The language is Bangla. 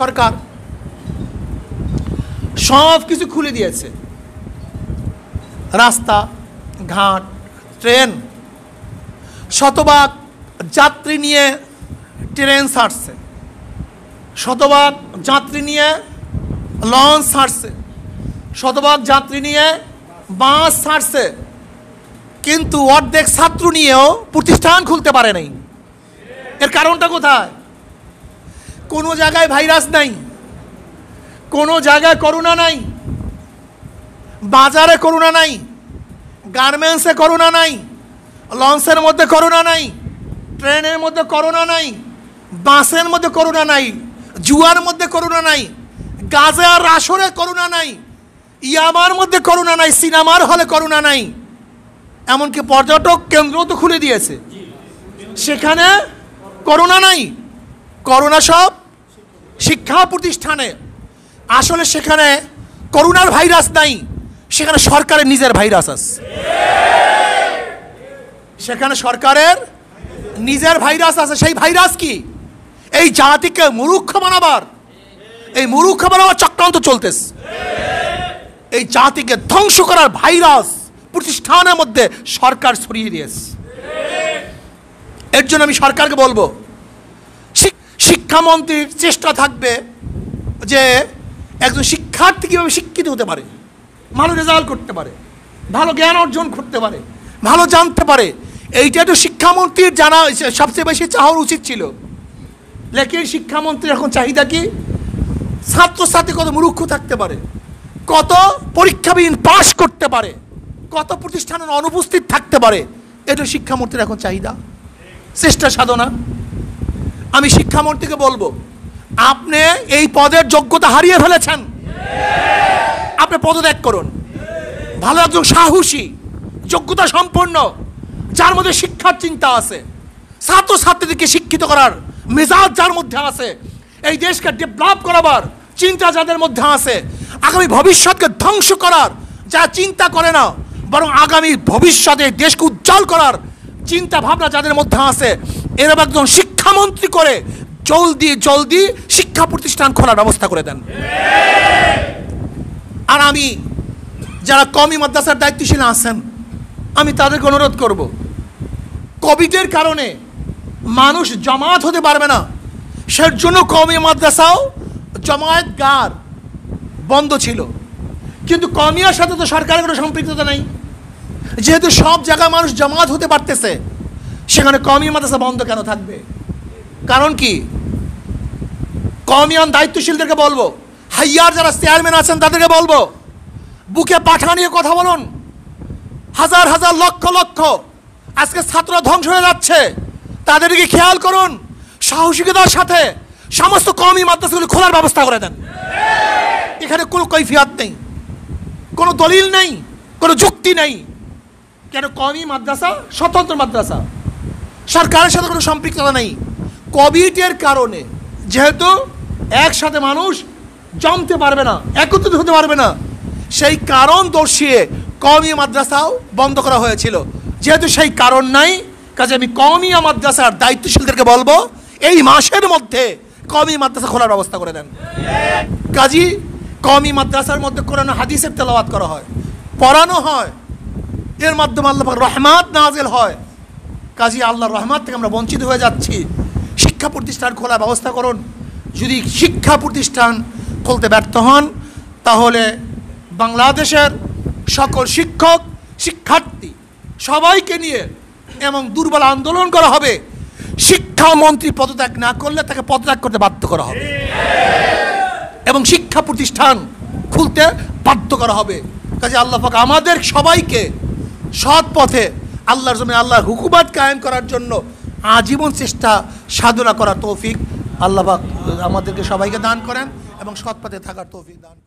সরকার সব কিছু খুলে দিয়েছে, রাস্তা ঘাট, ট্রেন, শতভাগ যাত্রী নিয়ে ট্রেন ছাড়ছে, শতভাগ যাত্রী নিয়ে লঞ্চ ছাড়ছে, শতভাগ যাত্রী নিয়ে বাস ছাড়ছে, কিন্তু অর্ধেক ছাত্র নিয়েও প্রতিষ্ঠান খুলতে পারে নাই। এর কারণটা কোথায়? কোনো জায়গায় ভাইরাস নাই, কোনো জায়গায় করোনা নাই, বাজারে করোনা নাই, গার্মেন্টসে করোনা নাই, লঞ্চের মধ্যে করোনা নাই, ট্রেনের মধ্যে করোনা নাই, বাসের মধ্যে করোনা নাই, জুয়ার মধ্যে করোনা নাই, গাজা আর আসরে করোনা নাই, ইয়ামার মধ্যে করোনা নাই, সিনেমার হলে করোনা নাই, এমনকি পর্যটক কেন্দ্র তো খুলে দিয়েছে, সেখানে করোনা নাই। করোনা সব শিক্ষা প্রতিষ্ঠানে। আসলে সেখানে করোনার ভাইরাস নাই, সেখানে সরকারের নিজের ভাইরাস আছে। সেখানে সরকারের নিজের ভাইরাস আছে। সেই ভাইরাস কি? এই জাতিকে মূর্খ বানাবার, এই মূর্খ বানাবার চক্রান্ত চলতেছে। এই জাতিকে ধ্বংস করার ভাইরাস প্রতিষ্ঠানের মধ্যে সরকার ছড়িয়ে দিয়েছে। এর জন্য আমি সরকারকে বলবো, শিক্ষামন্ত্রীর চেষ্টা থাকবে যে একজন শিক্ষার্থী কীভাবে শিক্ষিত হতে পারে, ভালো রেজাল্ট করতে পারে, ভালো জ্ঞান অর্জন করতে পারে, ভালো জানতে পারে। এইটা তো শিক্ষামন্ত্রীর জানা সবচেয়ে বেশি চাওয়ার উচিত ছিল। লেকিন শিক্ষামন্ত্রীর এখন চাহিদা কি? ছাত্রছাত্রী কত মূর্খ থাকতে পারে, কত পরীক্ষাবিহীন পাশ করতে পারে, কত প্রতিষ্ঠানের অনুপস্থিত থাকতে পারে, এটা শিক্ষামন্ত্রীর এখন চাহিদা, চেষ্টা সাধনা। আমি শিক্ষামন্ত্রীকে বলবো, আপনি এই পদের যোগ্যতা হারিয়ে ফেলেছেন, আপনি পদত্যাগ করুন। ভালো একজন সাহসী, যোগ্যতা সম্পন্ন, যার মধ্যে শিক্ষার চিন্তা আছে, ছাত্রছাত্রীদেরকে শিক্ষিত করার মেজাজ যার মধ্যে আছে, এই দেশকে ডেভেলপ করাবার চিন্তা যাদের মধ্যে আছে, আগামী ভবিষ্যৎকে ধ্বংস করার যারা চিন্তা করে না, বরং আগামী ভবিষ্যতে দেশকে উজ্জ্বল করার চিন্তা ভাবনা যাদের মধ্যে আছে, এরকম একজন শিক্ষামন্ত্রী করে জলদি শিক্ষা প্রতিষ্ঠান খোলার ব্যবস্থা করে দেন। আর আমি যারা কওমি মাদ্রাসার দায়িত্বশীল আছেন, আমি তাদেরকে অনুরোধ করব, কোভিডের কারণে মানুষ জমায়েত হতে পারবে না, সের জন্য কওমি মাদ্রাসাও জমায়েত গার বন্ধ ছিল। কিন্তু কওমিয়ার সাথে তো সরকারের কোনো সম্পৃক্ততা নেই। যেহেতু সব জায়গায় মানুষ জমায়েত হতে পারতেছে, সেখানে কওমি মাদ্রাসা বন্ধ কেন থাকবে? কারণ কি? কওমিয়ান দায়িত্বশীলদেরকে বলবো, হাইয়ার যারা চেয়ারম্যান আছেন তাদেরকে বলবো, বুকে পাঠা নিয়ে কথা বলুন। হাজার হাজার লক্ষ লক্ষ আজকে ছাত্র ধ্বংস হয়ে যাচ্ছে, তাদেরকে খেয়াল করুন। সাহসিকতার সাথে সমস্ত কওমি মাদ্রাসাগুলি খোলার ব্যবস্থা করে দেন। এখানে কোনো কৈফিয়ত নেই, কোনো দলিল নেই, কোনো যুক্তি নেই। কেন? কওমি মাদ্রাসা স্বতন্ত্র মাদ্রাসা, সরকারের সাথে কোনো সম্পৃক্ততা নেই। কোভিডের কারণে যেহেতু একসাথে মানুষ জমতে পারবে না, একত্রিত হতে পারবে না, সেই কারণ দর্শিয়ে কওমি মাদ্রাসাও বন্ধ করা হয়েছিল। যেহেতু সেই কারণ নাই, কাজে আমি কওমি মাদ্রাসার দায়িত্বশীলদেরকে বলবো, এই মাসের মধ্যে কওমি মাদ্রাসা খোলার ব্যবস্থা করে দেন। কাজী কওমি মাদ্রাসার মধ্যে কোরআন হাদিসের তেলাওয়াত করা হয়, পড়ানো হয়, এর মাধ্যমে আল্লাহ পাক রহমত নাজিল হয়। কাজী আল্লাহর রহমত থেকে আমরা বঞ্চিত হয়ে যাচ্ছি। শিক্ষা প্রতিষ্ঠান খোলার ব্যবস্থা করুন। যদি শিক্ষা প্রতিষ্ঠান খুলতে ব্যর্থ হন, তাহলে বাংলাদেশের সকল শিক্ষক শিক্ষার্থী সবাইকে নিয়ে এবং দুর্বল আন্দোলন করা হবে। শিক্ষামন্ত্রী পদত্যাগ না করলে তাকে পদত্যাগ করতে বাধ্য করা হবে এবং শিক্ষা প্রতিষ্ঠান খুলতে বাধ্য করা হবে। কাজে আল্লাহ পাক আমাদের সবাইকে সৎ পথে আল্লাহর জমিনে আল্লাহর হুকুমত কায়েম করার জন্য আজীবন চেষ্টা সাধনা করার তৌফিক আল্লাহ পাক আমাদেরকে সবাইকে দান করেন এবং সৎ পথে থাকার তৌফিক দান করেন।